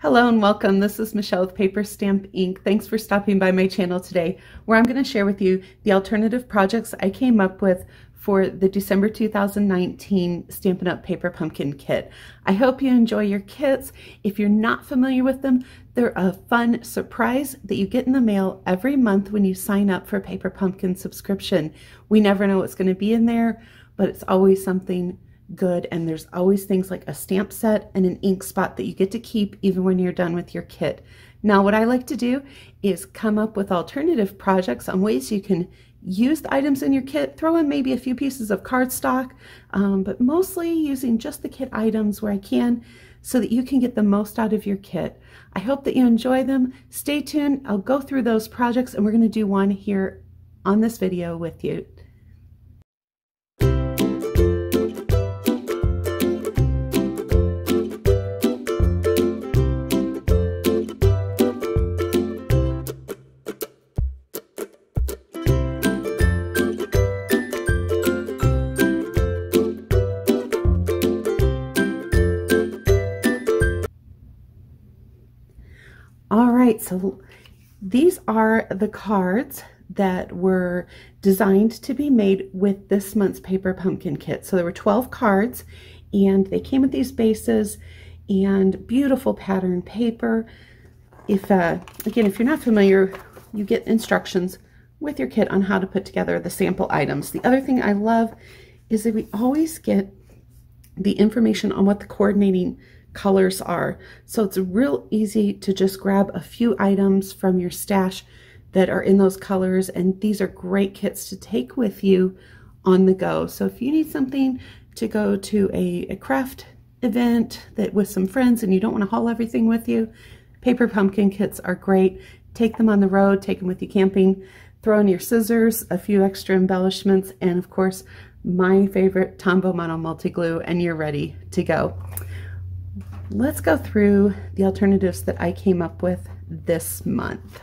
Hello and welcome. This is Michelle with PaperStampInk. Thanks for stopping by my channel today, where I'm going to share with you the alternative projects I came up with for the December 2019 Stampin' Up! Paper Pumpkin Kit. I hope you enjoy your kits. If you're not familiar with them, they're a fun surprise that you get in the mail every month when you sign up for a Paper Pumpkin subscription. We never know what's going to be in there, but it's always something good, and there's always things like a stamp set and an ink spot that you get to keep even when you're done with your kit. Now, what I like to do is come up with alternative projects on ways you can use the items in your kit, throw in maybe a few pieces of cardstock, but mostly using just the kit items where I can so that you can get the most out of your kit. I hope that you enjoy them. Stay tuned. I'll go through those projects and we're going to do one here on this video with you. All right, so these are the cards that were designed to be made with this month's Paper Pumpkin Kit. So there were 12 cards, and they came with these bases and beautiful pattern paper. Again, if you're not familiar, you get instructions with your kit on how to put together the sample items. The other thing I love is that we always get the information on what the coordinating colors are. So it's real easy to just grab a few items from your stash that are in those colors, and these are great kits to take with you on the go. So if you need something to go to a craft event with some friends and you don't want to haul everything with you, Paper Pumpkin kits are great. Take them on the road, take them with you camping, throw in your scissors, a few extra embellishments, and of course my favorite Tombow Mono Multi-Glue, and you're ready to go. Let's go through the alternatives that I came up with this month.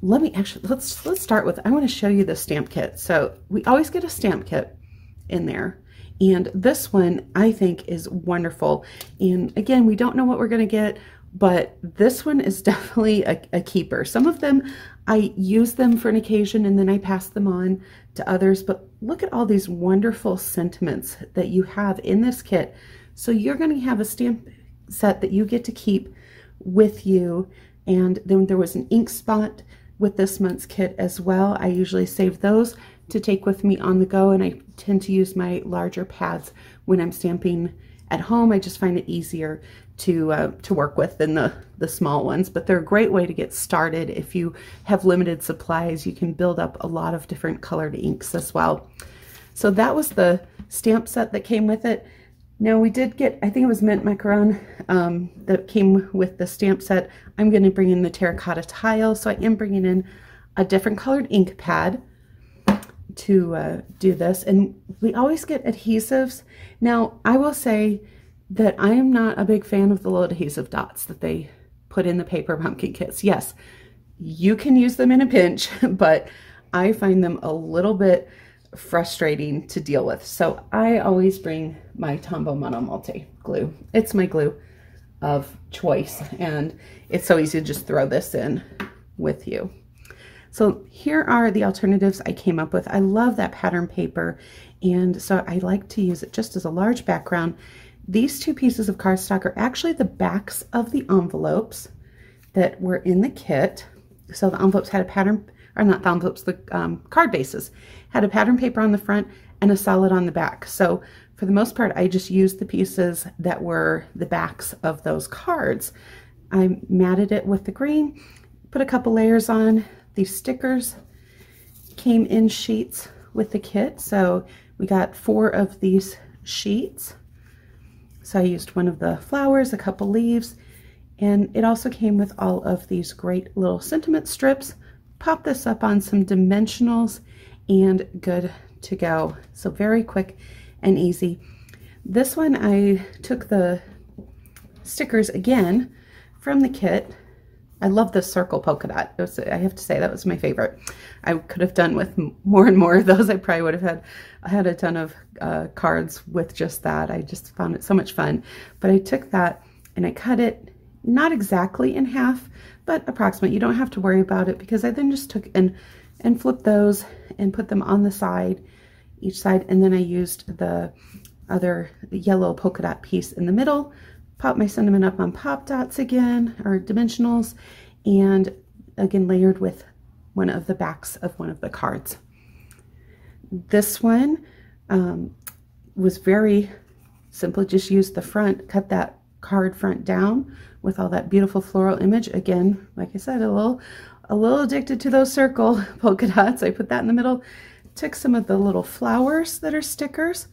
Let's start with, I want to show you the stamp kit. So we always get a stamp kit in there, and this one I think is wonderful. And again, we don't know what we're going to get, but this one is definitely a keeper. Some of them I use them for an occasion and then I pass them on to others, but look at all these wonderful sentiments that you have in this kit. So you're going to have a stamp set that you get to keep with you. And then there was an ink spot with this month's kit as well. I usually save those to take with me on the go, and I tend to use my larger pads when I'm stamping at home. I just find it easier to work with than the small ones, but they're a great way to get started. If you have limited supplies, you can build up a lot of different colored inks as well. So that was the stamp set that came with it. Now we did get, I think it was mint macaron that came with the stamp set. I'm going to bring in the terracotta tile, so I am bringing in a different colored ink pad to do this. And we always get adhesives. Now I will say that I am not a big fan of the little adhesive dots that they put in the Paper Pumpkin kits. Yes, you can use them in a pinch, but I find them a little bit frustrating to deal with. So I always bring my Tombow Mono Multi-Glue. It's my glue of choice, and it's so easy to just throw this in with you. So here are the alternatives I came up with. I love that pattern paper, and so I like to use it just as a large background. These two pieces of cardstock are actually the backs of the envelopes that were in the kit. So the envelopes had a pattern, or not the envelopes, the card bases had a pattern paper on the front and a solid on the back. So for the most part, I just used the pieces that were the backs of those cards. I matted it with the green, put a couple layers on. These stickers came in sheets with the kit. So we got 4 of these sheets. So I used one of the flowers, a couple leaves, and it also came with all of these great little sentiment strips. Pop this up on some dimensionals and good to go. So very quick and easy. This one, I took the stickers again from the kit. I love this circle polka dot. I have to say that was my favorite. I could have done with more and more of those. I probably would have had a ton of cards with just that. I just found it so much fun. But I took that and I cut it not exactly in half, but approximate. You don't have to worry about it because I then just took and flipped those and put them on the side, each side, and then I used the other yellow polka dot piece in the middle, pop my sentiment up on pop dots again, or dimensionals, and again layered with one of the backs of one of the cards. This one was very simple. Just used the front, cut that card front down with all that beautiful floral image. Again, like I said, a little addicted to those circle polka dots. I put that in the middle, took some of the little flowers that are stickers,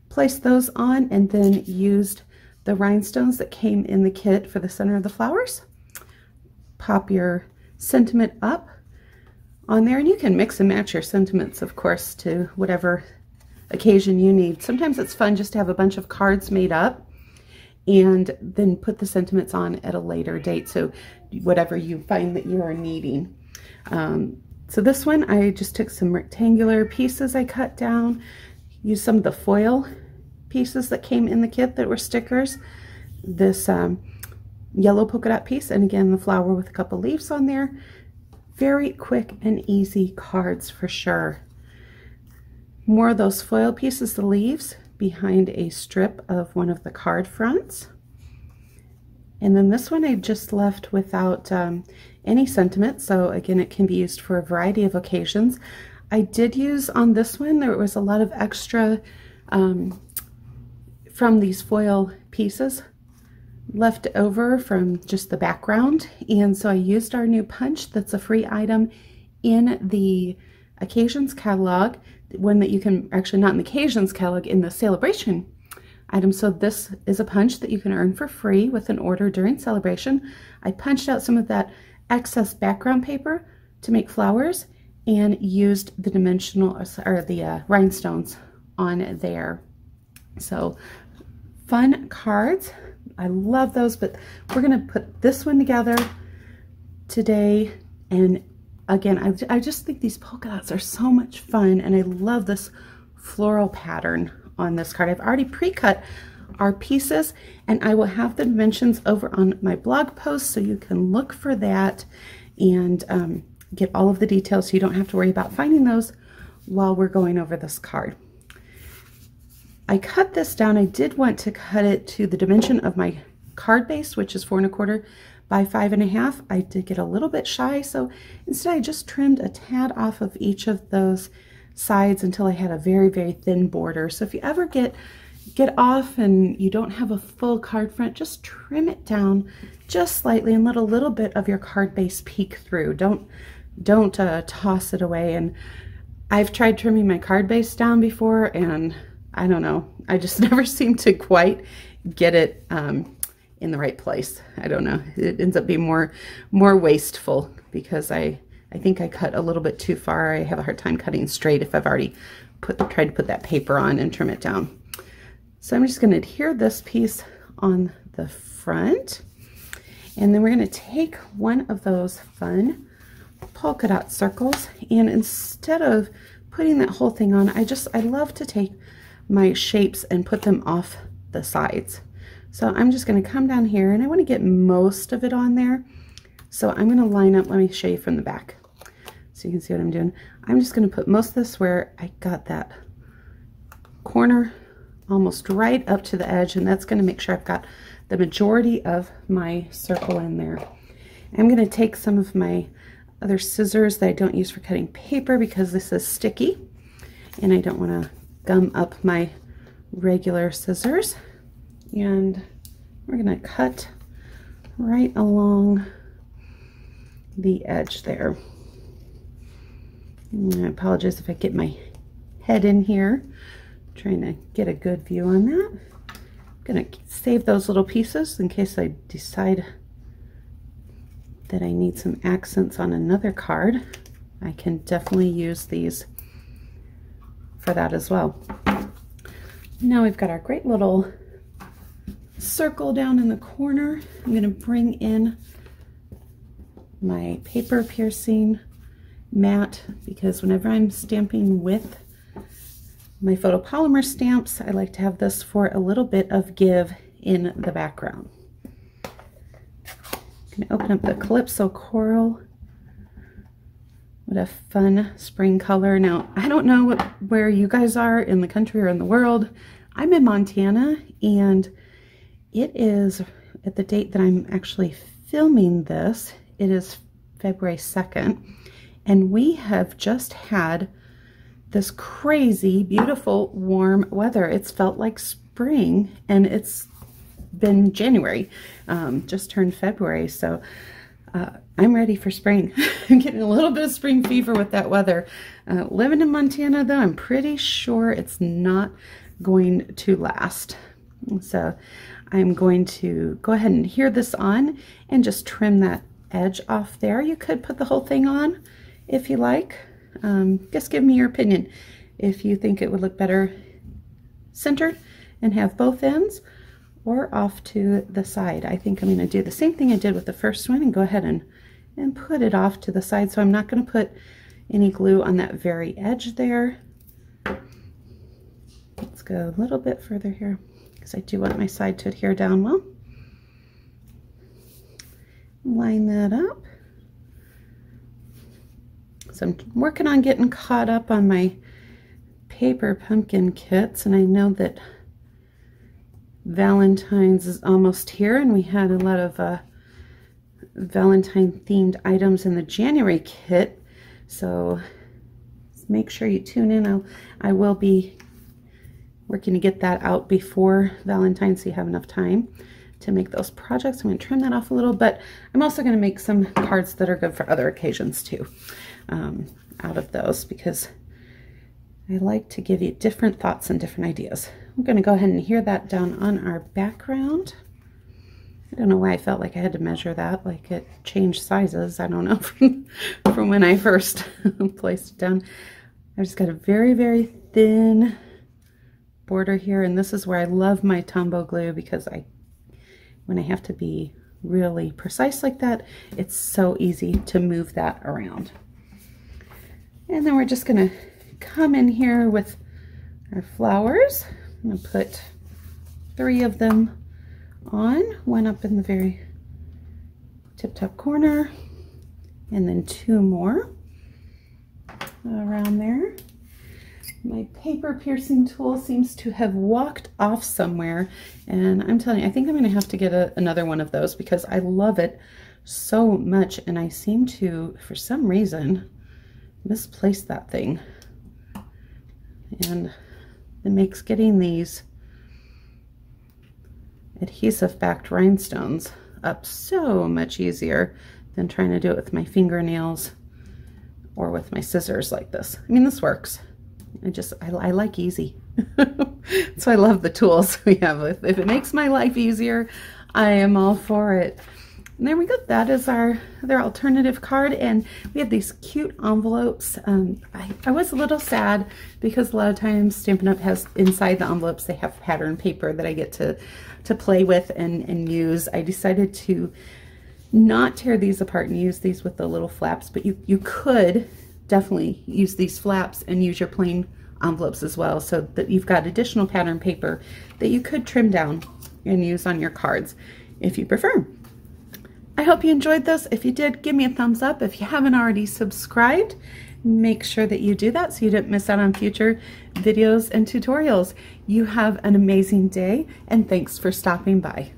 placed those on, and then used the rhinestones that came in the kit for the center of the flowers. Pop your sentiment up on there, and you can mix and match your sentiments, of course, to whatever occasion you need. Sometimes it's fun just to have a bunch of cards made up and then put the sentiments on at a later date, so whatever you find that you are needing. So this one, I just took some rectangular pieces I cut down, used some of the foil pieces that came in the kit that were stickers, this yellow polka dot piece, and again the flower with a couple leaves on there. Very quick and easy cards for sure. More of those foil pieces, the leaves, behind a strip of one of the card fronts. And then this one I just left without any sentiment, so again it can be used for a variety of occasions. I did use on this one, there was a lot of extra from these foil pieces left over from just the background, and so I used our new punch that's a free item in the occasions catalog, one that you can actually, not in the occasions catalog, in the celebration item. So this is a punch that you can earn for free with an order during celebration. I punched out some of that excess background paper to make flowers and used the dimensional, or the rhinestones on there. So fun cards. I love those, but we're going to put this one together today. And again, I just think these polka dots are so much fun, and I love this floral pattern on this card. I've already pre-cut our pieces, and I will have the dimensions over on my blog post, so you can look for that and get all of the details, so you don't have to worry about finding those while we're going over this card. I cut this down. I did want to cut it to the dimension of my card base, which is 4 1/4 by 5 1/2. I did get a little bit shy, so instead I just trimmed a tad off of each of those sides until I had a very, very thin border. So if you ever get off and you don't have a full card front, just trim it down just slightly and let a little bit of your card base peek through. Don't toss it away. And I've tried trimming my card base down before, and I don't know, I just never seem to quite get it in the right place. I don't know, it ends up being more wasteful because I think I cut a little bit too far. I have a hard time cutting straight if I've already tried to put that paper on and trim it down. So I'm just going to adhere this piece on the front, and then we're going to take one of those fun polka dot circles, and instead of putting that whole thing on, I love to take my shapes and put them off the sides. So I'm just going to come down here, and I want to get most of it on there. So I'm going to line up, let me show you from the back so you can see what I'm doing. I'm just going to put most of this where I got that corner almost right up to the edge, and that's going to make sure I've got the majority of my circle in there. I'm going to take some of my other scissors that I don't use for cutting paper because this is sticky and I don't want to gum up my regular scissors, and we're going to cut right along the edge there. And I apologize if I get my head in here, I'm trying to get a good view on that. I'm going to save those little pieces in case I decide that I need some accents on another card. I can definitely use these for that as well. Now we've got our great little circle down in the corner. I'm going to bring in my paper piercing mat because whenever I'm stamping with my photopolymer stamps, I like to have this for a little bit of give in the background. I'm going to open up the Calypso Coral. What a fun spring color. Now, I don't know where you guys are in the country or in the world. I'm in Montana, and it is, at the date that I'm actually filming this, it is February 2nd, and we have just had this crazy, beautiful, warm weather. It's felt like spring, and it's been January, just turned February, so I'm ready for spring. I'm getting a little bit of spring fever with that weather. Living in Montana, though, I'm pretty sure it's not going to last. So I'm going to go ahead and adhere this on and just trim that edge off there. You could put the whole thing on if you like. Just give me your opinion if you think it would look better centered and have both ends, or off to the side. I think I'm going to do the same thing I did with the first one and go ahead and put it off to the side. So I'm not going to put any glue on that very edge there. Let's go a little bit further here because I do want my side to adhere down well. Line that up. So I'm working on getting caught up on my paper pumpkin kits, and I know that Valentine's is almost here, and we had a lot of Valentine themed items in the January kit, so make sure you tune in. I will be working to get that out before Valentine's so you have enough time to make those projects. I'm going to trim that off a little, but I'm also going to make some cards that are good for other occasions too out of those, because I like to give you different thoughts and different ideas. I'm going to go ahead and adhere that down on our background. I don't know why I felt like I had to measure that, like it changed sizes. I don't know from when I first placed it down. I just got a very, very thin border here, and this is where I love my Tombow glue, because when I have to be really precise like that, it's so easy to move that around. And then we're just going to come in here with our flowers. I'm going to put 3 of them on, one up in the very tip-top corner, and then 2 more around there. My paper piercing tool seems to have walked off somewhere, and I'm telling you, I think I'm going to have to get another one of those because I love it so much, and I seem to, for some reason, misplace that thing. And it makes getting these adhesive backed rhinestones up so much easier than trying to do it with my fingernails or with my scissors like this. I mean, this works. I like easy. So I love the tools we have. If it makes my life easier, I am all for it. And there we go. That is their alternative card, and we have these cute envelopes. I was a little sad because a lot of times Stampin' Up! Has inside the envelopes, they have pattern paper that I get to play with and use. I decided to not tear these apart and use these with the little flaps, but you could definitely use these flaps and use your plain envelopes as well, so that you've got additional pattern paper that you could trim down and use on your cards if you prefer. I hope you enjoyed this. If you did, give me a thumbs up. If you haven't already subscribed, make sure that you do that so you don't miss out on future videos and tutorials. You have an amazing day, and thanks for stopping by.